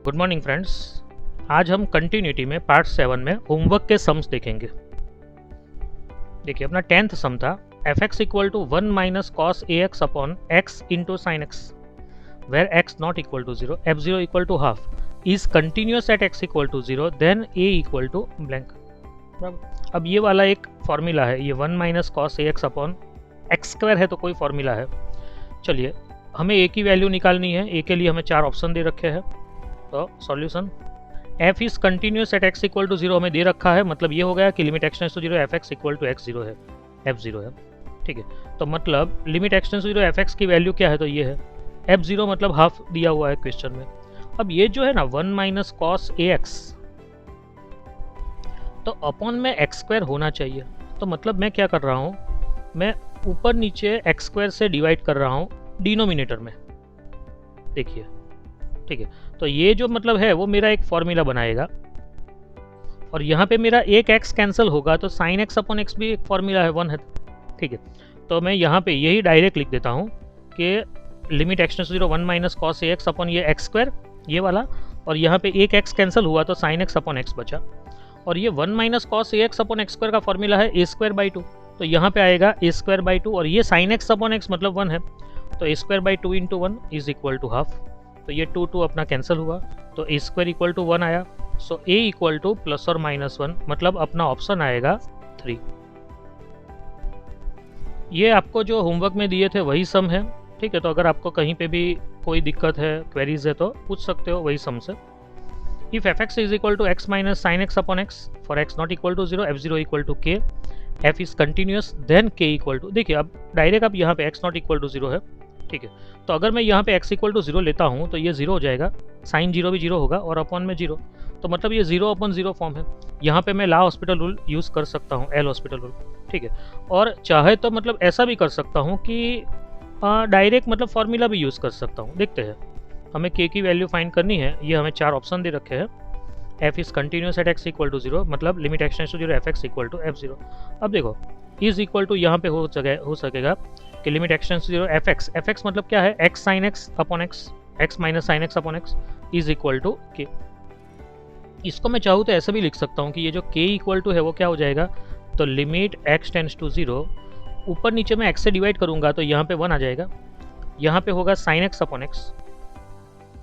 Good morning friends. आज हम continuity में पार्ट 7 में होमवर्क के सम्स देखेंगे। देखिए अपना 10th सम था fx equal to 1 minus cos A x upon x into sine x where x not equal to 0 f0 equal to half is continuous at x equal to 0 then a equal to blank. अब ये वाला एक formula है, ये 1 minus cos ए x upon x square है तो कोई formula है। चलिए हमें a की वैल्यू निकालनी है। a के लिए हमें 4 ऑप्शन दे रखे हैं। तो solution f is continuous at x equal to 0 हमें दे रखा है, मतलब ये हो गया कि limit x tends to 0 f x equal to x 0 है, f0 है। ठीक है, तो मतलब limit x tends to 0 f x की वैल्यू क्या है, तो ये है f0 मतलब हाफ दिया हुआ है क्वेश्चन में। अब ये जो है ना 1 माइनस कॉस ए एक्स, तो अपॉन में एक्स स्क्वायर होना चाहिए। तो मतलब मैं क्या कर रहा हूँ, मैं ऊपर नीचे एक्स स्क्वायर से डिवाइड कर रहा हूँ डिनोमिनेटर में। देखिए ठीक है, तो ये जो मतलब है वो मेरा एक फॉर्मूला बनाएगा और यहाँ पे मेरा एक x कैंसिल होगा तो साइन एक्स अपॉन एक्स भी एक फॉर्मूला है, 1 है। ठीक है, तो मैं यहाँ पे यही डायरेक्ट लिख देता हूँ कि limit x tends to 0 1 minus cos A x upon ये एक्स स्क्वायर ये वाला, और यहाँ पे एक x कैंसिल हुआ तो साइन एक्स अपॉन एक्स बचा, और ये 1 माइनस कॉस ए एक्स अपॉन एक्स स्क्वायर का फॉर्मूला है ए स्क्वायर बाई 2, तो यहाँ पे आएगा ए स्क्वायर बाई 2, और ये साइन एक्स अपॉन एक्स मतलब 1 है, तो A square by 2 into 1 is equal to half. तो ये 2 अपना कैंसिल हुआ तो ए स्क्वायर इक्वल टू 1 आया। सो ए इक्वल टू प्लस और माइनस 1, मतलब अपना ऑप्शन आएगा 3। ये आपको जो होमवर्क में दिए थे वही सम है। ठीक है, तो अगर आपको कहीं पे भी कोई दिक्कत है, क्वेरीज है, तो पूछ सकते हो वही सम से। If f x is equal to x minus sine x upon x for x not equal to 0 f0 equal to k f is continuous then k equal to, देखिए अब डायरेक्ट अब यहाँ पे एक्स नॉट इक्वल टू 0 है। ठीक है, तो अगर मैं यहाँ पे x इक्वल टू 0 लेता हूँ तो ये 0 हो जाएगा, साइन 0 भी 0 होगा और अपॉन में 0, तो मतलब ये 0 अपॉन 0 फॉर्म है। यहाँ पे मैं ला हॉस्पिटल रूल यूज़ कर सकता हूँ, एल हॉस्पिटल रूल। ठीक है, और चाहे तो मतलब ऐसा भी कर सकता हूँ कि डायरेक्ट मतलब फॉर्मूला भी यूज़ कर सकता हूँ। देखते हैं, हमें k की वैल्यू फाइंड करनी है। ये हमें 4 ऑप्शन दे रखे हैं। f is continuous at x equal to 0, मतलब limit x tends to 0 f x equal to f0। अब देखो इज इक्वल टू यहाँ पे हो सकेगा कि limit x tends to 0 f x मतलब क्या है, x sine x upon x, x minus sine x upon x is equal to k। इसको मैं चाहूँ तो ऐसा भी लिख सकता हूँ कि ये जो k इक्वल टू है वो क्या हो जाएगा, तो लिमिट x टेंड्स टू 0, ऊपर नीचे मैं x से डिवाइड करूँगा तो यहाँ पे 1 आ जाएगा, यहाँ पे होगा साइन एक्स अपॉन एक्स,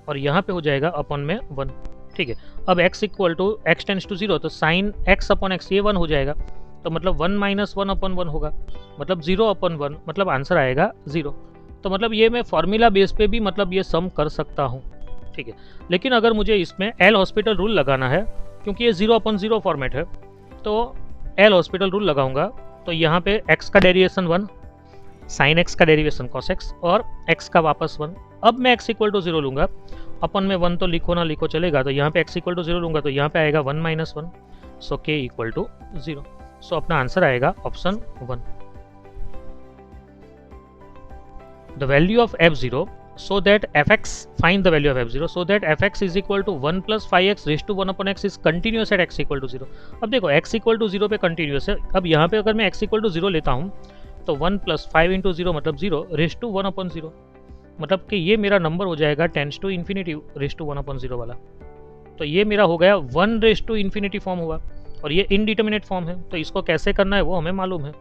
और यहाँ पे हो जाएगा अपॉन में 1। ठीक है, अब x equal to x tends to 0, तो साइन x अपॉन एक्स ये 1 हो जाएगा, तो मतलब 1 माइनस 1 अपॉन 1 होगा, मतलब 0 अपॉन 1, मतलब आंसर आएगा 0। तो मतलब ये मैं फॉर्मूला बेस पे भी मतलब ये सम कर सकता हूँ। ठीक है, लेकिन अगर मुझे इसमें एल हॉस्पिटल रूल लगाना है, क्योंकि ये 0 अपॉन 0 फॉर्मेट है, तो एल हॉस्पिटल रूल लगाऊंगा तो यहाँ पे x का डेरिवेशन 1, साइन x का डेरिवेशन cos x, और x का वापस 1। अब मैं x इक्वल टू 0 लूँगा, अपन में 1 तो लिखो ना लिखो चलेगा, तो यहाँ पे x इक्वल टू 0 लूँगा तो यहाँ पे आएगा 1 minus 1, so k equal to 0। So अपना आंसर आएगा option 1। The value of f0 so that fx, find the value of f0 so that fx is equal to 1 plus 5x raised to 1 upon x is continuous at x equal to 0। अब देखो x equal to 0 पे continuous है। अब यहाँ पे अगर मैं x equal to 0 लेता हूँ तो 1 plus 5 into 0 मतलब 0 raised to 1 upon 0, मतलब कि ये मेरा नंबर हो जाएगा tends to infinity raised to 1 upon 0 वाला। तो ये मेरा हो गया 1 raised to इन्फिनिटी फॉर्म हुआ, और ये इनडिटर्मिनेट फॉर्म है, तो इसको कैसे करना है वो हमें मालूम है।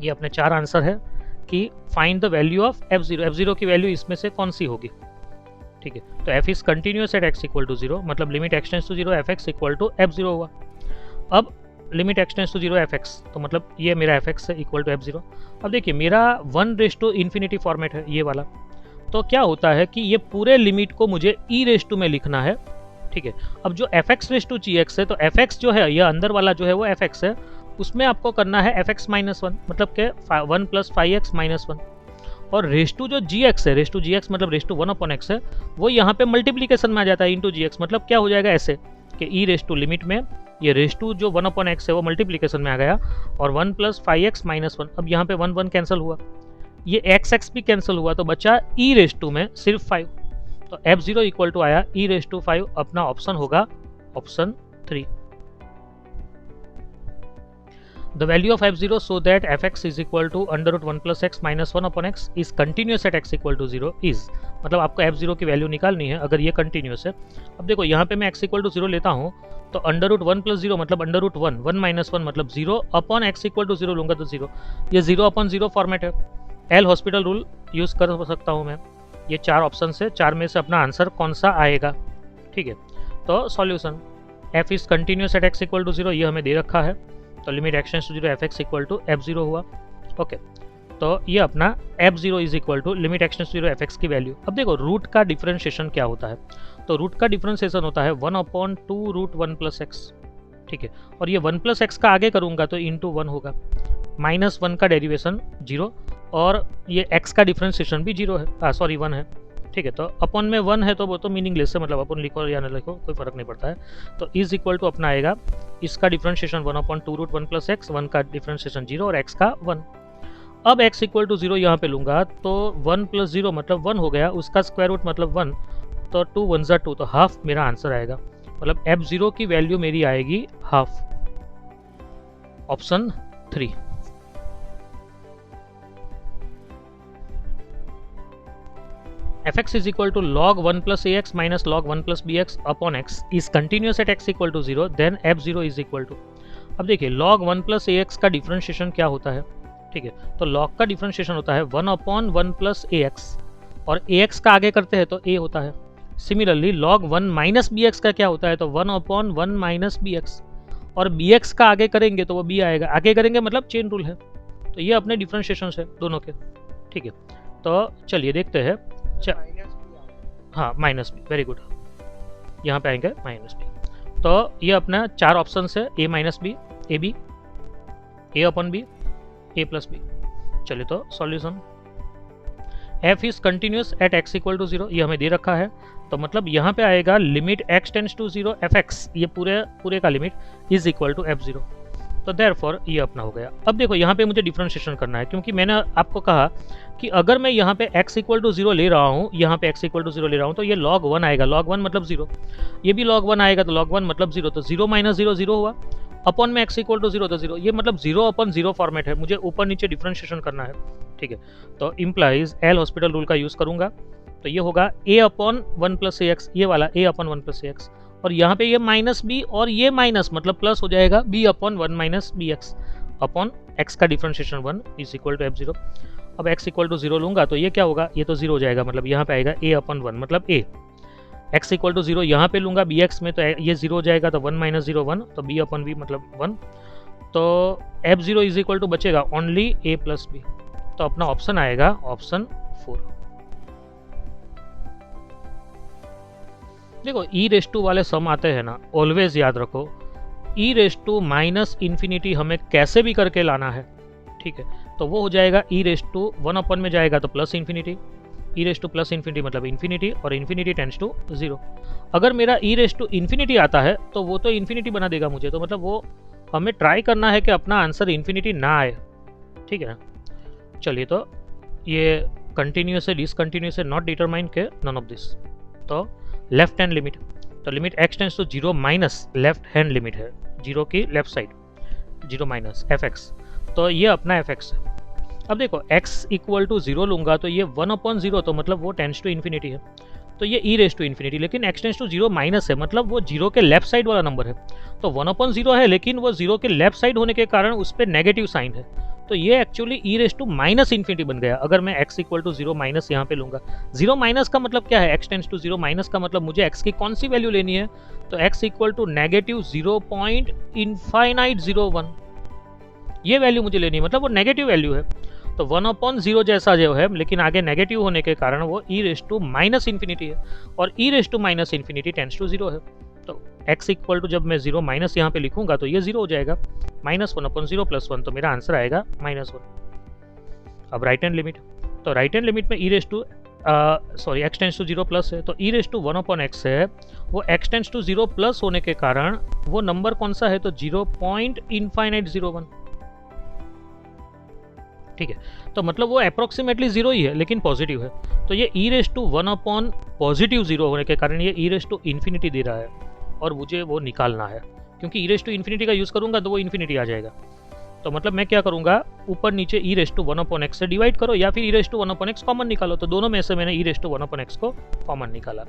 ये अपने 4 आंसर है कि find the value of f0 की वैल्यू इसमें से कौन सी होगी। ठीक है, तो f is continuous at x equal to 0, मतलब limit x tends to 0 f x equal to f0 हुआ। अब limit x tends to 0 f x, तो मतलब ये मेरा f एक्स है इक्वल टू f0। अब देखिए मेरा 1 रेस टू इन्फिनिटी फॉर्मेट है ये वाला, तो क्या होता है कि ये पूरे लिमिट को मुझे e रेस टू में लिखना है। ठीक है, अब जो f x raise to g x है, तो एफ एक्स जो है ये अंदर वाला जो है वो एफ एक्स है, उसमें आपको करना है एफ एक्स माइनस 1, मतलब के 1 प्लस 5x माइनस 1, और रेस टू जो जी एक्स है, रेस टू जी एक्स मतलब रेस टू 1 अपॉन एक्स है, वो यहाँ पे मल्टीप्लीकेशन में आ जाता है इंटू जी एक्स, मतलब क्या हो जाएगा ऐसे कि ई रेस टू लिमिट में ये रेस टू जो 1 अपॉन एक्स है वो मल्टीप्लीकेशन में आ गया, और 1 प्लस 5x माइनस 1, अब यहाँ पे 1 1 कैंसिल हुआ, ये एक्स एक्स भी कैंसिल हुआ, तो बचा ई रेस टू में सिर्फ 5, तो f0 इक्वल टू आया ई रेस टू 5, अपना ऑप्शन होगा option 3। The value of f0 so that fx is equal to under root 1 plus x minus 1 upon x is continuous at x equal to 0 is, मतलब आपको f0 की value निकालनी है अगर ये कंटिन्यूस है। अब देखो यहाँ पे मैं x इक्वल टू 0 लेता हूँ तो अंडर रूट 1 प्लस 0 मतलब अंडर रूट 1, 1 माइनस 1 मतलब 0 अपॉन एक्स इक्वल टू 0 लूंगा तो 0, ये 0 अपॉन 0 फॉर्मेट है। एल हॉस्पिटल रूल यूज़ कर सकता हूँ मैं। ये 4 ऑप्शन से 4 में से अपना आंसर कौन सा आएगा, ठीक है। तो solution f is continuous at x equal to 0, ये हमें दे रखा है, तो limit x tends to 0 fx equal to f0 हुआ। ओके, तो ये अपना f0 is equal to limit x tends to 0 fx की वैल्यू। अब देखो रूट का डिफरेंशिएशन क्या होता है, तो रूट का डिफरेंशिएशन होता है 1 अपॉन 2 रूट 1 प्लस एक्स, ठीक है। और ये 1 प्लस एक्स का आगे करूँगा तो इंटू 1 होगा, माइनस 1 का डेरिवेशन 0 और ये x का डिफरेंशिएशन भी 0 है, सॉरी 1 है, ठीक है। तो अपॉन में 1 है तो वो तो मीनिंगलेस है, मतलब अपन लिखो या ना लिखो कोई फर्क नहीं पड़ता है। तो इज इक्वल टू अपना आएगा इसका differentiation 1 upon 2 root 1 plus x, 1 का डिफरेंशिएशन 0 और x का 1। अब x इक्वल टू 0 यहाँ पे लूँगा तो 1 प्लस 0 मतलब 1 हो गया, उसका स्क्वायर रूट मतलब 1, तो 2 1 ज़ा 2, तो हाफ मेरा आंसर आएगा, मतलब f0 की वैल्यू मेरी आएगी half, option 3। fx is equal to log 1 plus ax minus log 1 plus bx upon x is continuous at x equal to 0, then f0 is equal to, अब देखिए log 1 plus ax का differentiation क्या होता है, ठीक है। तो log का डिफरेंशिएशन होता है 1 अपॉन 1 प्लस ax, और ax का आगे करते हैं तो a होता है। सिमिलरली log 1 माइनस bx का क्या होता है, तो 1 अपॉन 1 माइनस bx, और bx का आगे करेंगे तो वो b आएगा, आगे करेंगे मतलब चेन रूल है। तो ये अपने डिफरेंशिएशन है दोनों के, ठीक है। तो चलिए देखते हैं, हाँ माइनस बी, वेरी गुड, यहाँ पे आएंगे माइनस बी। तो ये अपना 4 ऑप्शन है, A minus B, A B, A upon B, A plus B. चलिए तो solution f is continuous at x equal to 0, ये हमें दे रखा है, तो मतलब यहाँ पे आएगा limit x tends to 0 fx, ये पूरे का limit is equal to f0, तो देयरफॉर ये अपना हो गया। अब देखो यहाँ पे मुझे डिफरेंशिएशन करना है, क्योंकि मैंने आपको कहा कि अगर मैं यहाँ पे x इक्वल टू 0 ले रहा हूँ, यहाँ पे x इक्वल टू 0 ले रहा हूँ, तो ये log 1 आएगा, log 1 मतलब 0, ये भी log 1 आएगा तो log 1 मतलब 0, तो 0 माइनस 0 0 हुआ, अपॉन में x इक्वल टू 0 तो 0, ये मतलब 0 अपॉन 0 फॉर्मेट है, मुझे ऊपर नीचे डिफरेंशिएशन करना है, ठीक है। तो इम्प्लाइज एल हॉस्पिटल रूल का यूज़ करूँगा, तो ये होगा a upon 1 plus A x, ये वाला a upon 1 plus A x, और यहाँ पे ये माइनस बी और ये माइनस मतलब प्लस हो जाएगा b upon 1 minus b x upon x का differentiation 1 is equal to f0। अब x इक्वल टू 0 लूँगा तो ये क्या होगा, ये तो 0 हो जाएगा, मतलब यहाँ पे आएगा a अपॉन 1 मतलब a, x इक्वल टू 0 यहाँ पे लूँगा bx में तो ये 0 हो जाएगा, तो 1 माइनस 0 1, तो b अपॉन b मतलब 1, तो f0 इज इक्वल टू बचेगा ओनली a प्लस b, तो अपना ऑप्शन आएगा ऑप्शन 4। देखो ई रेस टू वाले सम आते हैं ना, ऑलवेज याद रखो ई रेस टू माइनस इन्फिनिटी हमें कैसे भी करके लाना है, ठीक है। तो वो हो जाएगा ई रेस टू 1 अपन में जाएगा तो प्लस इन्फिनिटी, ई रेस टू प्लस इन्फिनिटी मतलब इन्फिनिटी, और इन्फिनिटी टेंड्स टू 0। अगर मेरा ई रेस टू इन्फिनिटी आता है तो वो तो इन्फिनिटी बना देगा मुझे, तो मतलब वो हमें ट्राई करना है कि अपना आंसर इन्फिनिटी ना आए, ठीक है ना। चलिए तो ये कंटिन्यूस है, डिसकंटिन्यूस है, नॉट डिटरमाइन के नन ऑफ दिस। तो लेफ्ट हैंड लिमिट, तो limit x tends to 0 minus left hand limit है, 0 की लेफ्ट साइड 0 माइनस fx, तो ये अपना fx है। अब देखो x इक्वल टू 0 लूँगा तो ये 1 अपॉन 0, तो मतलब वो टेंड्स टू इन्फिनिटी है, तो ये ई रेस टू इन्फिनिटी, लेकिन x टेंड्स टू 0 माइनस है, मतलब वो 0 के लेफ्ट साइड वाला नंबर है, तो 1 अपॉन 0 है, लेकिन वो 0 के लेफ्ट साइड होने के कारण उस पर नेगेटिव साइन है, तो ये actually e raise to minus infinity बन गया। अगर मैं x इक्वल टू 0 माइनस यहाँ पे लूँगा, 0 माइनस का मतलब क्या है, x टेंड्स टू 0 माइनस का मतलब मुझे x की कौन सी वैल्यू लेनी है, तो x इक्वल टू नेगेटिव 0.01, ये वैल्यू मुझे लेनी है, मतलब वो नेगेटिव वैल्यू है, तो 1 अपॉन 0 जैसा जो है, लेकिन आगे नेगेटिव होने के कारण वो E raise to minus infinity है, और E raise to minus infinity tends to 0 है, तो x इक्वल टू जब मैं 0 माइनस यहाँ पे लिखूंगा तो ये 0 हो जाएगा, माइनस 1 अपॉन 0 प्लस 1, तो मेरा आंसर आएगा -1। अब राइट हैंड लिमिट, तो राइट हैंड लिमिट में E raise to sorry x tends to 0 plus है, तो E raise to 1 upon x है, वो x टेंड्स टू 0 प्लस होने के कारण वो नंबर कौन सा है, तो 0.01, ठीक है। तो मतलब वो अप्रोक्सीमेटली 0 ही है, लेकिन पॉजिटिव है, तो ये ई रेस टू 1 अपॉन पॉजिटिव 0 होने के कारण ये ई रेस टू इन्फिनिटी दे रहा है, और मुझे वो निकालना है, क्योंकि ई रेस टू इन्फिनिटी का यूज़ करूंगा तो वो इन्फिनिटी आ जाएगा। तो तो मतलब मैं क्या करूंगा, ऊपर नीचे e रेस टू 1/x से डिवाइड करो या फिर e raise to 1/x common निकालो। तो दोनों में से मैंने e रेस टू 1/x को कॉमन निकाला।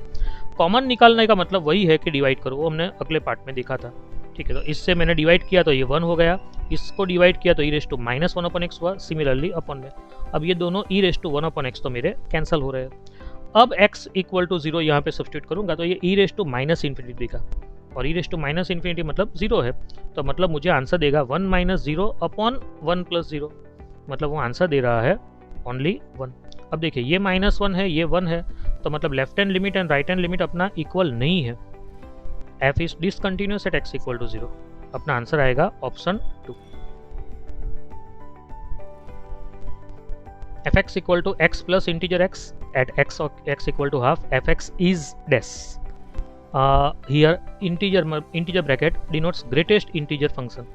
कॉमन निकालने का मतलब वही है कि डिवाइड करो, वो हमने अगले पार्ट में देखा था। ठीक है, तो इससे मैंने डिवाइड किया तो ये 1 हो गया, इसको डिवाइड किया तो e रेस टू -1/x हुआ, सिमिलरली अपन में। अब ये दोनों e रेस टू 1/x तो मेरे कैंसिल हो रहे हैं। अब x इक्वल टू 0 यहाँ पे सब्स्टिट्यूट करूंगा तो ये e रेस टू -∞ देगा, और e रेस टू -∞ मतलब 0 है, तो मतलब मुझे आंसर देगा 1 - 0/1 + 0, मतलब वो आंसर दे रहा है ओनली 1। अब देखिए ये -1 है, ये 1 है, तो मतलब left hand limit and right hand limit अपना इक्वल नहीं है। f is discontinuous at x equal to 0, अपना आंसर आएगा option 2। fx equal to x plus integer x at x equal to half, fx is dash. Here integer bracket denotes greatest integer function.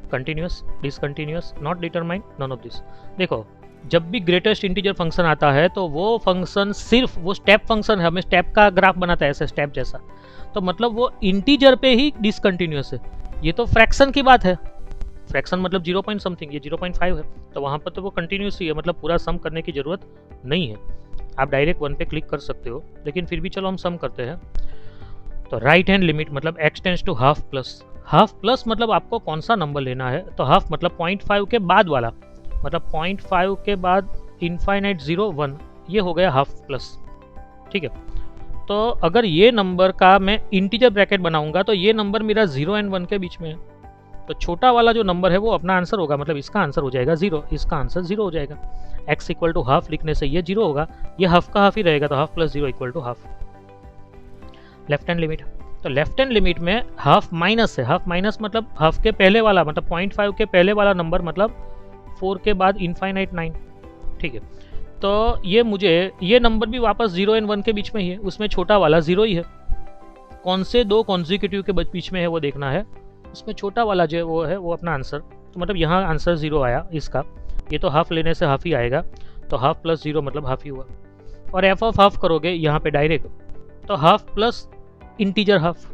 Continuous, discontinuous, not determined, none of this. देखो जब भी greatest integer function आता है तो वो function सिर्फ वो step function है, हमें स्टेप का ग्राफ बनाता है ऐसे स्टेप जैसा, तो मतलब वो इंटीजर पे ही डिसकंटिन्यूअस है। ये तो फ्रैक्शन की बात है, फ्रैक्शन मतलब 0 पॉइंट समथिंग, ये 0.5 है, तो वहाँ पर तो वो कंटिन्यूस ही है, मतलब पूरा सम करने की ज़रूरत नहीं है। आप डायरेक्ट 1 पे क्लिक कर सकते हो, लेकिन फिर भी चलो हम सम करते हैं। तो राइट हैंड लिमिट मतलब x tends to half plus मतलब आपको कौन सा नंबर लेना है, तो हाफ मतलब 0.5 के बाद वाला, मतलब 0.5 के बाद इनफाइनाइट 0 1, ये हो गया हाफ प्लस। ठीक है, तो अगर ये नंबर का मैं इंटीजर ब्रैकेट बनाऊंगा तो ये नंबर मेरा 0 और 1 के बीच में है, तो छोटा वाला जो नंबर है वो अपना आंसर होगा, मतलब इसका आंसर हो जाएगा 0, इसका आंसर 0 हो जाएगा। x इक्वल टू हाफ लिखने से ये 0 होगा, ये हाफ का हाफ ही रहेगा, तो half plus 0 equal to half. Left hand limit, तो लेफ्ट हैंड लिमिट में हाफ माइनस है, हाफ माइनस मतलब हाफ के पहले वाला, मतलब 0.5 के पहले वाला नंबर, मतलब 4 के बाद इनफाइनाइट 9। ठीक है, तो ये मुझे ये नंबर भी वापस 0 और 1 के बीच में ही है, उसमें छोटा वाला 0 ही है। कौन से दो कॉन्जिक्यूटिव के बीच में है वो देखना है, उसमें छोटा वाला जो वो है वो अपना आंसर, तो मतलब यहाँ आंसर 0 आया इसका, ये तो हाफ लेने से हाफ ही आएगा, तो हाफ प्लस 0 मतलब हाफ ही हुआ। और एफ ऑफ हाफ करोगे यहाँ पे डायरेक्ट, तो हाफ प्लस इंटीजर हाफ।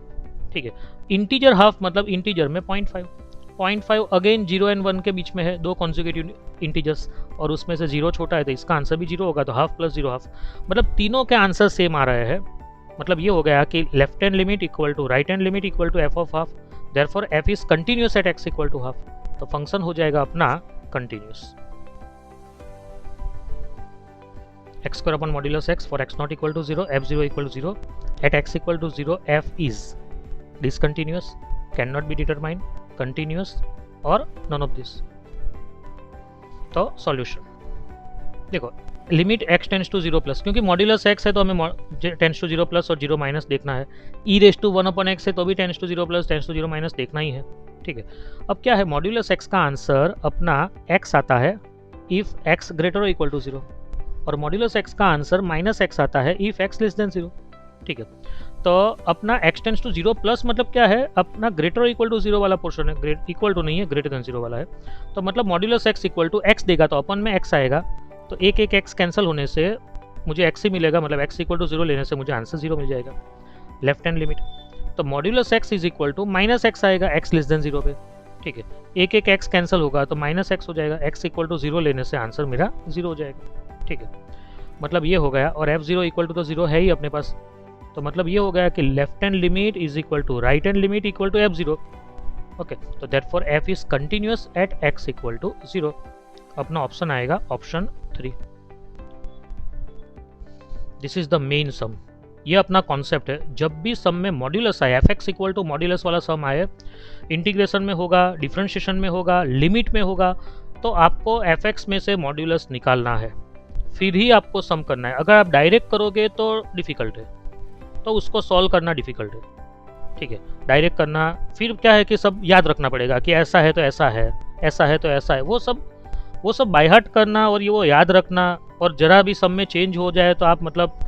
ठीक है, इंटीजर हाफ मतलब इंटीजर में 0.5 अगेन 0 और 1 के बीच में है, दो कॉन्जिक्यूटिव इंटीजर्स, और उसमें से 0 छोटा है तो इसका आंसर भी 0 होगा, तो हाफ प्लस 0 हाफ, मतलब तीनों के आंसर सेम आ रहे हैं। मतलब ये हो गया कि left hand limit equal to right hand limit equal to F of half, therefore f is continuous at x equal to half, तो फंक्शन हो जाएगा अपना continuous. x square upon modulus x for x not equal to 0, f0 equal to 0, at x equal to 0 f is discontinuous, can not be determined, continuous और none of this. तो solution देखो, limit x tends to 0 plus, क्योंकि modulus x है तो हमें tends to 0 plus और 0 minus देखना है, e रेस टू 1/x है तो भी tends to 0 plus tends to 0 minus देखना ही है। ठीक है, अब क्या है, मॉड्यूलस x का आंसर अपना x आता है इफ x ग्रेटर और इक्वल टू 0, और मॉड्यूलस x का आंसर -x आता है इफ x लेस देन 0। ठीक है, तो अपना x टेंड्स टू 0 प्लस मतलब क्या है, अपना ग्रेटर और इक्वल टू 0 वाला पोर्शन है, इक्वल टू नहीं है, ग्रेटर देन 0 वाला है, तो मतलब modulus x equal to x देगा तो अपन में x आएगा, तो एक x कैंसिल होने से मुझे x ही मिलेगा, मतलब x इक्वल टू 0 लेने से मुझे आंसर 0 मिल जाएगा। लेफ्ट हैंड लिमिट, तो modulus x is equal to -x आएगा x लेस देन 0 पे। ठीक है, एक x कैंसिल होगा तो -x हो जाएगा, x इक्वल टू 0 लेने से आंसर मेरा 0 हो जाएगा। ठीक है, मतलब ये हो गया, और f0 इक्वल टू तो 0 है ही अपने पास, तो मतलब ये हो गया कि left hand limit is equal to right hand limit equal to f0। Okay, तो therefore f is continuous at x equal to 0, अपना ऑप्शन आएगा option 3। This is the main sum, ये अपना कॉन्सेप्ट है। जब भी सम में मॉड्यूलस आए, f x equal to modulus वाला सम आए, इंटीग्रेशन में होगा, डिफरेंशिएशन में होगा, लिमिट में होगा, तो आपको एफ एक्स में से मॉड्यूलस निकालना है, फिर ही आपको सम करना है। अगर आप डायरेक्ट करोगे तो डिफ़िकल्ट है, तो उसको सॉल्व करना डिफ़िकल्ट है। ठीक है, डायरेक्ट करना फिर क्या है कि सब याद रखना पड़ेगा कि ऐसा है तो ऐसा है, ऐसा है तो ऐसा है, वो सब बाय हार्ट करना और ये वो याद रखना, और जरा भी सब में चेंज हो जाए तो आप मतलब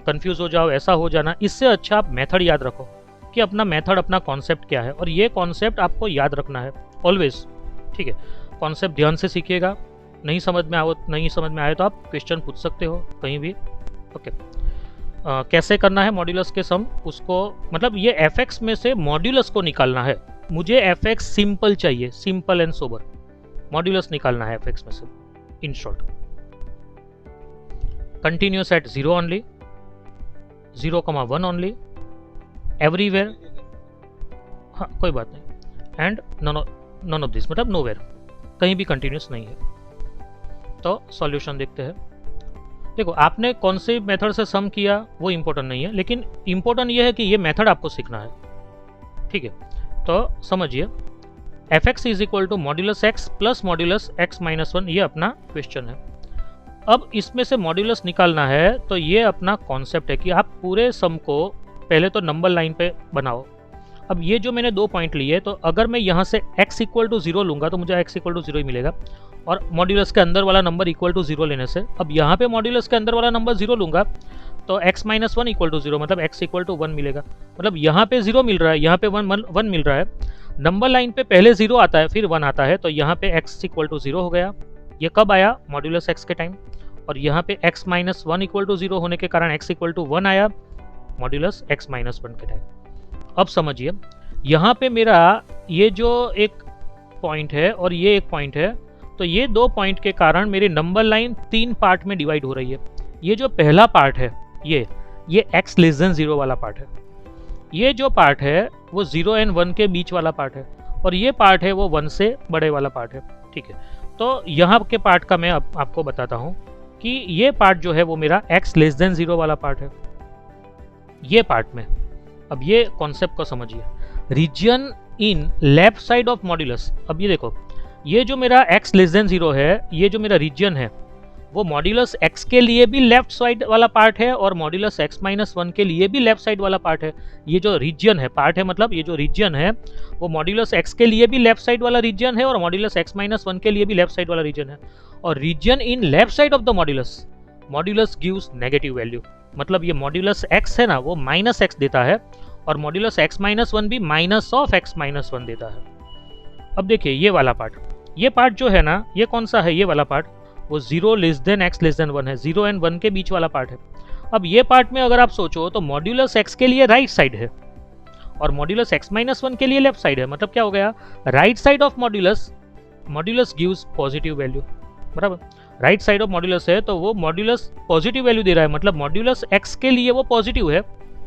कंफ्यूज हो जाओ, ऐसा हो जाना। इससे अच्छा आप मेथड याद रखो कि अपना मेथड, अपना कॉन्सेप्ट क्या है, और ये कॉन्सेप्ट आपको याद रखना है ऑलवेज। ठीक है, कॉन्सेप्ट ध्यान से सीखिएगा, नहीं समझ में आए तो आप क्वेश्चन पूछ सकते हो कहीं भी। ओके, कैसे करना है मॉड्यूलस के सम, उसको मतलब ये एफ एक्स में से मॉड्यूलस को निकालना है, मुझे एफ एक्स सिंपल चाहिए, सिंपल एंड सोबर, मॉड्यूलस निकालना है एफ एक्स में से। In short continuous at 0 only, 0,1 only, everywhere, हाँ कोई बात नहीं, एंड नॉन ऑफ दिस, मतलब नोवेयर, कहीं भी कंटिन्यूस नहीं है। तो सॉल्यूशन देखते हैं। देखो आपने कौन से मेथड से सम किया वो इंपॉर्टेंट नहीं है, लेकिन इंपॉर्टेंट ये है कि ये मेथड आपको सीखना है, ठीक है। तो समझिए, f x is equal to modulus x plus modulus x minus 1, ये अपना क्वेश्चन है। अब इसमें से मॉड्यूलस निकालना है, तो ये अपना कॉन्सेप्ट है कि आप पूरे सम को पहले तो नंबर लाइन पे बनाओ। अब ये जो मैंने 2 पॉइंट लिए, तो अगर मैं यहाँ से x इक्वल टू 0 लूँगा तो मुझे x इक्वल टू 0 ही मिलेगा, और मॉड्यूलस के अंदर वाला नंबर इक्वल टू 0 लेने से, अब यहाँ पे मॉड्यूलस के अंदर वाला नंबर 0 लूँगा तो x माइनस 1 इक्वल टू 0, मतलब x इक्वल टू 1 मिलेगा। मतलब यहाँ पे 0 मिल रहा है, यहाँ पे 1 मिल रहा है। नंबर लाइन पे पहले 0 आता है फिर 1 आता है, तो यहाँ पे x इक्वल टू 0 हो गया। ये कब आया? मॉड्यूलस x के टाइम। और यहाँ पे x माइनस 1 इक्वल टू 0 होने के कारण x इक्वल टू 1 आया, मॉड्यूलस x माइनस 1 के टाइम। अब समझिए, यहाँ पे मेरा ये जो एक पॉइंट है और ये एक पॉइंट है, तो ये 2 पॉइंट के कारण मेरी नंबर लाइन 3 पार्ट में डिवाइड हो रही है। ये जो पहला पार्ट है ये x लेस देन 0 वाला पार्ट है। ये जो पार्ट है वो 0 एंड 1 के बीच वाला पार्ट है, और ये पार्ट है वो 1 से बड़े वाला पार्ट है, ठीक है। तो यहाँ के पार्ट का मैं आपको बताता हूँ कि ये पार्ट जो है वो मेरा x लेस देन 0 वाला पार्ट है, ये पार्ट में। अब ये कॉन्सेप्ट को समझिए, region in left side of modulus. अब ये देखो, ये जो मेरा x लेस देन 0 है, ये जो मेरा रीजन है वो मॉड्यूलस x के लिए भी लेफ्ट साइड वाला पार्ट है और मॉड्यूलस x माइनस 1 के लिए भी लेफ्ट साइड वाला पार्ट है। ये जो रीजन है, पार्ट है मतलब ये जो रीजन है वो मॉड्यूलस x के लिए भी लेफ्ट साइड वाला रीजन है और मॉड्यूलस x माइनस 1 के लिए भी लेफ्ट साइड वाला रीजन है। और region in left side of the modulus gives negative value, मतलब ये मॉड्यूलस x है ना वो माइनस x देता है, और मॉड्यूलस x माइनस 1 भी माइनस ऑफ x माइनस 1 देता है। अब देखिए ये वाला पार्ट, ये पार्ट जो है ना, ये कौन सा है? ये वाला पार्ट वो 0 less than x less than 1 है, 0 एंड 1 के बीच वाला पार्ट है। अब ये पार्ट में अगर आप सोचो तो मॉड्यूलस x के लिए राइट साइड है और मॉड्यूलस x माइनस 1 के लिए लेफ्ट साइड है। मतलब क्या हो गया? Right side of modulus gives positive value, बराबर। राइट साइड ऑफ मॉड्यूलस है तो वो मॉड्यूलस पॉजिटिव वैल्यू दे रहा है, मतलब मॉड्यूलस x के लिए वो पॉजिटिव है,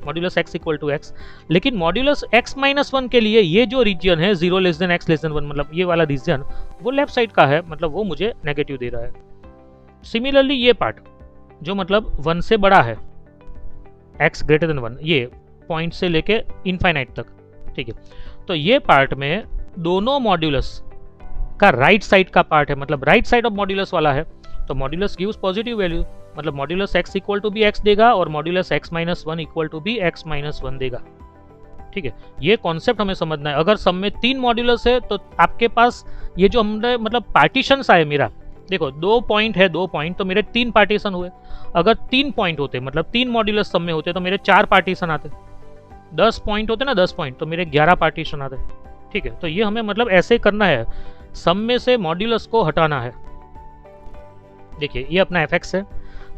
modulus x equal to x। लेकिन मॉड्यूलस x माइनस 1 के लिए ये जो रीजन है 0 less than x less than 1, मतलब ये वाला रीजन वो लेफ्ट साइड का है, मतलब वो मुझे नेगेटिव दे रहा है। सिमिलरली ये पार्ट जो मतलब 1 से बड़ा है, x ग्रेटर देन 1, ये पॉइंट से लेके इनफाइनाइट तक, ठीक है। तो ये पार्ट में दोनों मॉड्यूलस का राइट साइड का पार्ट है, मतलब राइट साइड ऑफ मॉड्यूलस वाला है, तो मॉड्यूलस गिव्स पॉजिटिव वैल्यू, मतलब मॉड्यूलस x इक्वल टू भी x देगा और modulus x minus 1 equal to भी x माइनस 1 देगा, ठीक है। ये कॉन्सेप्ट हमें समझना है। अगर सब में 3 मॉड्यूलस है तो आपके पास ये जो हमने मतलब पार्टीशंस आए, मेरा देखो 2 पॉइंट है, 2 पॉइंट तो मेरे 3 पार्टीशन हुए। अगर 3 पॉइंट होते, मतलब 3 मॉड्यूलस सब में होते तो मेरे 4 पार्टीशन आते। 10 पॉइंट होते ना, 10 पॉइंट तो मेरे 11 पार्टीशन आते, ठीक है। तो ये हमें मतलब ऐसे करना है, सम में से मॉड्यूलस को हटाना है। देखिए ये अपना एफ एक्स है,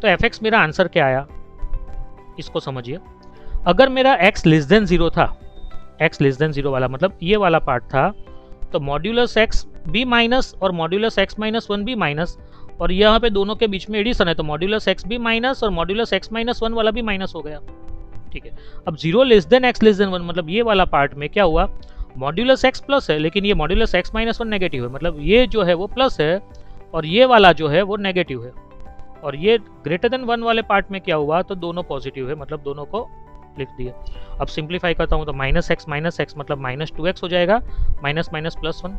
तो एफ एक्स मेरा आंसर क्या आया इसको समझिए। अगर मेरा x लेस देन 0 था, x लेस देन 0 वाला मतलब ये वाला पार्ट था, तो मॉड्यूलस x भी माइनस और मॉड्यूलस x माइनस 1 भी माइनस, और यहाँ पे दोनों के बीच में एडिशन है तो मॉड्यूलस x भी माइनस और मॉड्यूलस x माइनस 1 वाला भी माइनस हो गया, ठीक है। अब 0 less than x less than 1 मतलब ये वाला पार्ट में क्या हुआ? मॉड्यूलस x प्लस है, लेकिन ये मॉड्यूलस x माइनस 1 नेगेटिव है, मतलब ये जो है वो प्लस है और ये वाला जो है वो नेगेटिव है। और ये ग्रेटर देन 1 वाले पार्ट में क्या हुआ? तो दोनों पॉजिटिव है, मतलब दोनों को लिख दिया। अब सिंप्लीफाई करता हूँ तो माइनस एक्स मतलब माइनस 2x हो जाएगा, माइनस माइनस प्लस 1,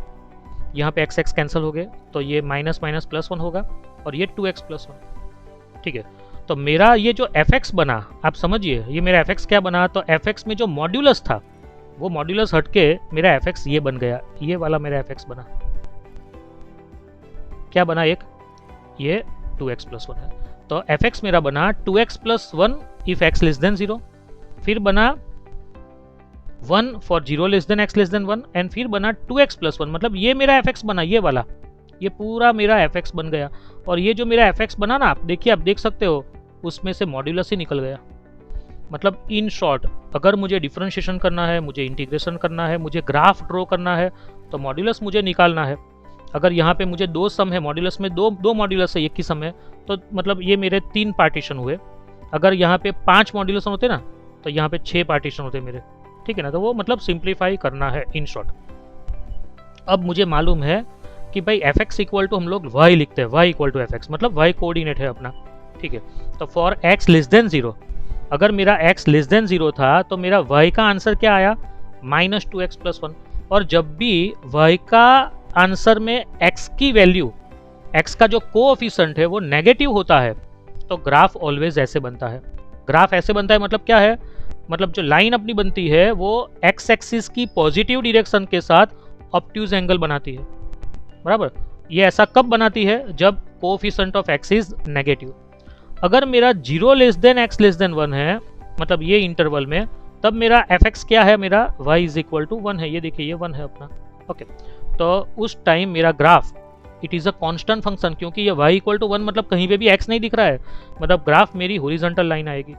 यहाँ पे x कैंसिल हो गए तो ये माइनस माइनस प्लस 1 होगा और ये 2x प्लस 1, ठीक है। तो मेरा ये जो f(x) बना, आप समझिए ये मेरा f(x) क्या बना? तो f(x) में जो मॉड्यूलस था वो मॉड्यूलस हटके मेरा f(x) ये बन गया, ये वाला मेरा f(x) बना। क्या बना? एक ये 2x प्लस 1 है, तो f(x) मेरा बना 2x plus 1 if x less than 0, फिर बना 1 for 0 less than x less than 1, and फिर बना 2x प्लस 1, मतलब ये मेरा f(x) बना, ये वाला, ये पूरा मेरा f(x) बन गया। और ये जो मेरा f(x) बना ना, आप देखिए, आप देख सकते हो उसमें से मॉड्यूलस ही निकल गया, मतलब इन शॉर्ट अगर मुझे डिफरेंशिएशन करना है, मुझे इंटीग्रेशन करना है, मुझे ग्राफ ड्रॉ करना है, तो मॉड्यूलस मुझे निकालना है। अगर यहाँ पे मुझे 2 सम है, मॉड्यूलस में दो मॉड्यूलस है, एक ही सम है, तो मतलब ये मेरे 3 पार्टीशन हुए। अगर यहाँ पे 5 मॉड्यूलस होते ना, तो यहाँ पे 6 पार्टीशन होते मेरे, ठीक है ना। तो वो मतलब सिंप्लीफाई करना है इन शॉर्ट। अब मुझे मालूम है कि भाई एफ एक्स इक्वल टू हम लोग वाई लिखते हैं, y equal to f x, मतलब वाई कोऑर्डिनेट है अपना, ठीक है। तो फॉर एक्स लेस देन 0, अगर मेरा x लेस देन 0 था तो मेरा y का आंसर क्या आया, -2x + 1। और जब भी y का आंसर में x की वैल्यू, x का जो कोएफिशिएंट है वो नेगेटिव होता है, तो ग्राफ ऑलवेज ऐसे बनता है। ग्राफ ऐसे बनता है मतलब क्या है, मतलब जो लाइन अपनी बनती है वो x एक्सिस की पॉजिटिव डायरेक्शन के साथ ऑब्ट्यूज एंगल बनाती है, बराबर। ये ऐसा कब बनाती है, जब coefficient of x is negative. अगर मेरा 0 less than x less than 1 है, मतलब ये इंटरवल में, तब मेरा एफ एक्स क्या है, मेरा y इज इक्वल टू 1 है। ये देखिए ये 1 है अपना, ओके। तो उस टाइम मेरा graph it is a constant function, क्योंकि ये y इक्वल टू 1 मतलब कहीं पे भी x नहीं दिख रहा है, मतलब ग्राफ मेरी हॉरिजॉन्टल लाइन आएगी,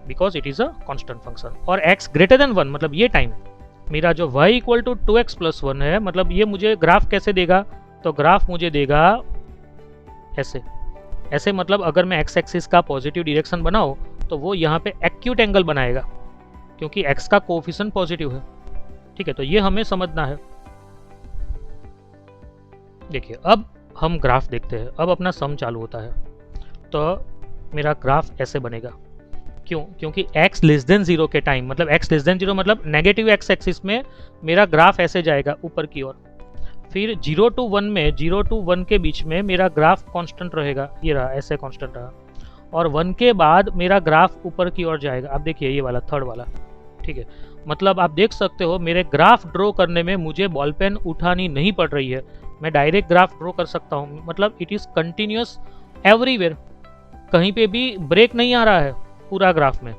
because it is a constant function. और x ग्रेटर देन 1 मतलब ये टाइम मेरा जो y इक्वल टू 2x + 1 है, मतलब ये मुझे ग्राफ कैसे देगा, तो ग्राफ मुझे देगा ऐसे ऐसे। मतलब अगर मैं x एक्सिस का पॉजिटिव डायरेक्शन बनाऊं तो वो यहाँ पे एक्यूट एंगल बनाएगा, क्योंकि x का कोएफिशिएंट पॉजिटिव है, ठीक है। तो ये हमें समझना है। देखिए अब हम ग्राफ देखते हैं, अब अपना सम चालू होता है। तो मेरा ग्राफ ऐसे बनेगा, क्यों, क्योंकि x लेस देन 0 के टाइम, मतलब x लेस देन 0 मतलब नेगेटिव x एक्सिस में मेरा ग्राफ ऐसे जाएगा ऊपर की ओर। फिर 0 to 1 में, 0 to 1 के बीच में मेरा ग्राफ कांस्टेंट रहेगा, ये रहा ऐसे कांस्टेंट रहा। और 1 के बाद मेरा ग्राफ ऊपर की ओर जाएगा। आप देखिए ये वाला थर्ड वाला, ठीक है। मतलब आप देख सकते हो मेरे ग्राफ ड्रॉ करने में मुझे बॉल पेन उठानी नहीं पड़ रही है, मैं डायरेक्ट ग्राफ ड्रॉ कर सकता हूँ। मतलब इट इज़ कंटिन्यूस एवरीवेयर, कहीं पे भी ब्रेक नहीं आ रहा है पूरा ग्राफ में।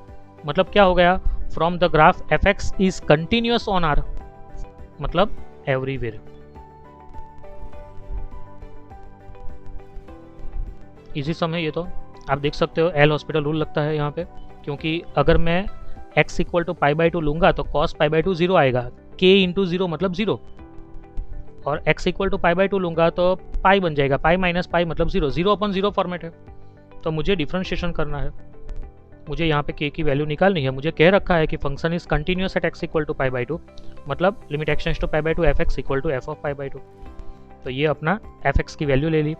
मतलब क्या हो गया, from the graph f x is continuous on R, मतलब एवरीवेयर। इजी सम है ये, तो आप देख सकते हो एल हॉस्पिटल रूल लगता है यहाँ पे, क्योंकि अगर मैं x इक्वल टू π/2 लूंगा तो cos π/2 0 आएगा, k इंटू 0 मतलब 0, और x इक्वल टू π/2 लूंगा तो पाई बन जाएगा, पाई माइनस पाई मतलब 0, 0/0 फॉर्मेट है। तो मुझे डिफ्रेंशिएशन करना है, मुझे यहाँ पे k की वैल्यू निकालनी है। मुझे कह रखा है कि function is continuous at x equal to π/2, मतलब limit x tends to π/2 F x equal to F of π/2। तो ये अपना एफ एक्स की वैल्यू ले ली।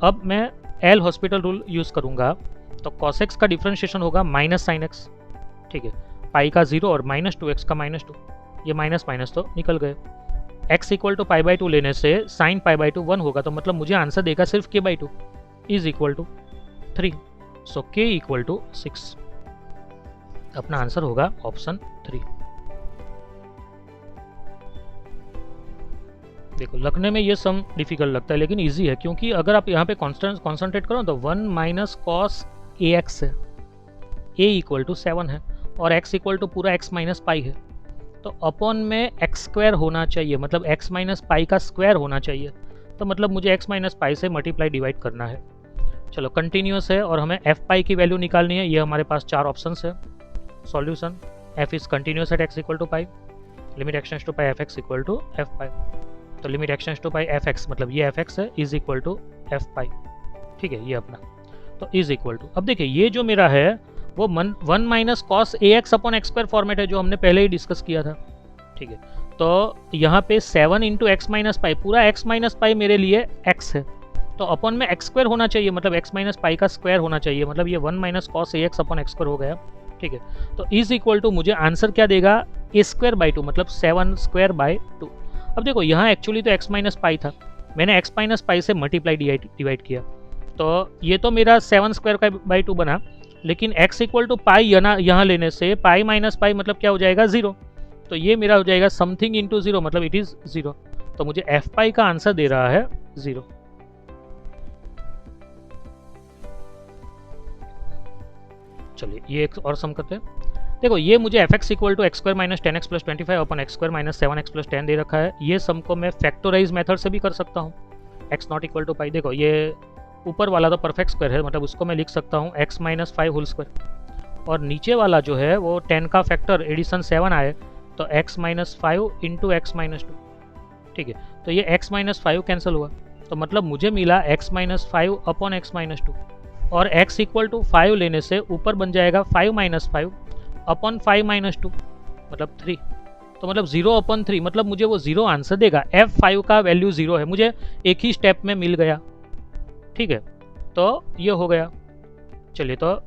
अब मैं एल हॉस्पिटल रूल यूज़ करूँगा, तो cos x का डिफ्रेंशिएशन होगा -sin x, ठीक है। पाई का 0 और -2x का -2, ये माइनस माइनस तो निकल गए। x इक्वल टू π/2 लेने से sin π/2 1 होगा, तो मतलब मुझे आंसर देगा सिर्फ k/2 is equal to 3। So k equal to 6, अपना आंसर होगा ऑप्शन 3। देखो लगने में ये सम डिफिकल्ट लगता है, लेकिन इजी है, क्योंकि अगर आप यहाँ पे कॉन्सेंट्रेट करो तो 1 माइनस cos ax है, a इक्वल टू 7 है, और x इक्वल टू पूरा x माइनस पाई है, तो अपॉन में x स्क्वायर होना चाहिए, मतलब x माइनस पाई का स्क्वायर होना चाहिए। तो मतलब मुझे x माइनस पाई से मल्टीप्लाई डिवाइड करना है। चलो कंटिन्यूस है और हमें एफ पाई की वैल्यू निकालनी है। ये हमारे पास 4 ऑप्शंस है। Solution, F is continuous at x equal to pi, limit x tends to pi F x equal to F pi. तो limit x tends to pi F x मतलब ये एफ एक्स है is equal to F pi, ठीक है, ये अपना। तो is equal to, अब देखिए ये जो मेरा है वो 1 माइनस कॉस ए x upon x square format है, जो हमने पहले ही डिस्कस किया था, ठीक है। तो यहाँ पे 7 इंटू एक्स माइनस पाई, पूरा एक्स माइनस पाई मेरे लिए एक्स है, तो अपॉन में एक्स स्क्वायर होना चाहिए, मतलब एक्स माइनस पाई का स्क्वायर होना चाहिए, मतलब ये 1 माइनस कॉस ए एक्स अपॉन एक्स स्क्वायर हो गया, ठीक है। तो इज इक्वल टू मुझे आंसर क्या देगा, ए स्क्वायर बाई 2, मतलब 7 स्क्वायर बाई 2। अब देखो यहाँ एक्चुअली तो एक्स माइनस पाई था, मैंने एक्स माइनस पाई से मल्टीप्लाई डिवाइड किया, तो ये तो मेरा 7 स्क्वायर बाई 2 बना, लेकिन x इक्वल टू पाई यहाँ लेने से पाई माइनस पाई मतलब क्या हो जाएगा 0, तो ये मेरा हो जाएगा समथिंग इंटू 0, मतलब इट इज़ 0। तो मुझे एफ पाई का आंसर दे रहा है 0। चलिए ये एक और सम करते हैं। देखो ये मुझे f x equal to x square minus 10x plus 25 upon x square minus 7x plus 10 दे रखा है। ये सम को मैं फैक्टोराइज मेथड से भी कर सकता हूँ, x नॉट इक्वल टू पाई। देखो ये ऊपर वाला तो परफेक्ट स्क्वायर है, मतलब उसको मैं लिख सकता हूँ x माइनस 5 होल स्क्वायर, और नीचे वाला जो है वो 10 का फैक्टर एडिशन 7 आए तो x minus 5 into x minus 2, ठीक है। तो ये x माइनस 5 कैंसिल हुआ, तो मतलब मुझे मिला x minus 5 upon x minus 2, और x इक्वल टू 5 लेने से ऊपर बन जाएगा 5 माइनस 5 अपॉन 5 माइनस 2 मतलब 3, तो मतलब 0 अपॉन 3, मतलब मुझे वो 0 आंसर देगा। f5 का वैल्यू 0 है, मुझे एक ही स्टेप में मिल गया, ठीक है। तो ये हो गया। चलिए, तो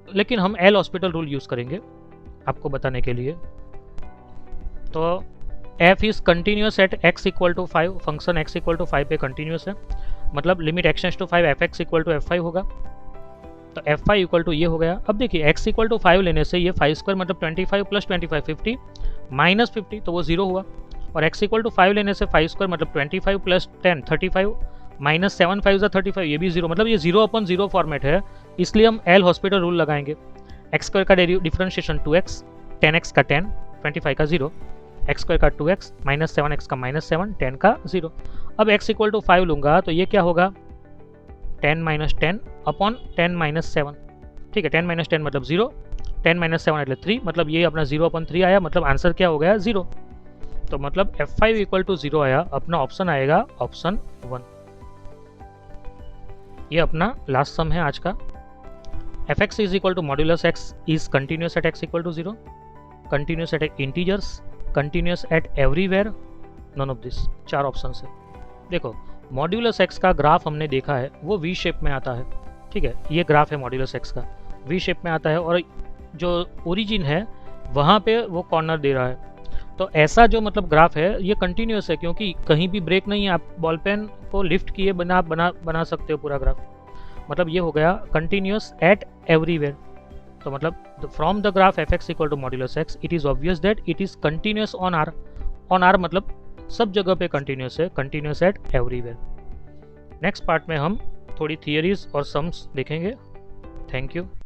लेकिन हम एल हॉस्पिटल रूल यूज़ करेंगे आपको बताने के लिए। तो f is continuous at x equal to 5, function x equal to 5 पे कंटिन्यूस है, मतलब limit x to 5 fx equal to f5 होगा। तो f5 इक्वल टू ये हो गया। अब देखिए x इक्वल टू 5 लेने से ये 5 स्क्वायर मतलब 25 प्लस 25 50 माइनस 50, तो वो 0 हुआ। और x इक्वल टू 5 लेने से 5 स्क्वायर मतलब 25 प्लस 10 35 माइनस 7 5 35, ये भी 0, मतलब ये 0 अपॉन 0 फॉर्मेट है, इसलिए हम एल हॉस्पिटल रूल लगाएंगे। एक्स स्क्वायर का डिफरेंशिएशन 2x, 10x का 10, 25 का 0, एक्स स्क्वायर का 2x, माइनस 7x का माइनस 7, 10 का 0। अब x इक्वल टू 5 लूँगा तो ये क्या होगा 10 माइनस 10 अपॉन 10 माइनस 7, ठीक है। 10 माइनस 10 मतलब 0, 10 माइनस 7 એટલે 3, मतलब ये अपना 0 अपॉन 3 आया, मतलब आंसर क्या हो गया 0। तो मतलब f5 इक्वल टू 0 आया, अपना ऑप्शन आएगा ऑप्शन 1। ये अपना लास्ट सम है आज का। fx is equal to modulus x is continuous at x equal to 0, continuous at integers, continuous at everywhere, none of this. 4 option है। देखो, मॉड्यूलस x का ग्राफ हमने देखा है, वो वी शेप में आता है, ठीक है। ये ग्राफ है मॉड्यूलस x का, वी शेप में आता है, और जो ओरिजिन है वहाँ पे वो कॉर्नर दे रहा है। तो ऐसा जो मतलब ग्राफ है ये कंटिन्यूस है, क्योंकि कहीं भी ब्रेक नहीं है। आप बॉल पेन को लिफ्ट किए बना सकते हो पूरा ग्राफ, मतलब ये हो गया कंटिन्यूस एट एवरीवेयर। तो मतलब from the graph fx equal to modulus x it is obvious that it is continuous on R. On R मतलब सब जगह पे कंटिन्यूस है, continuous at everywhere. Next part में हम थोड़ी थियरीज और सम्स देखेंगे। Thank you.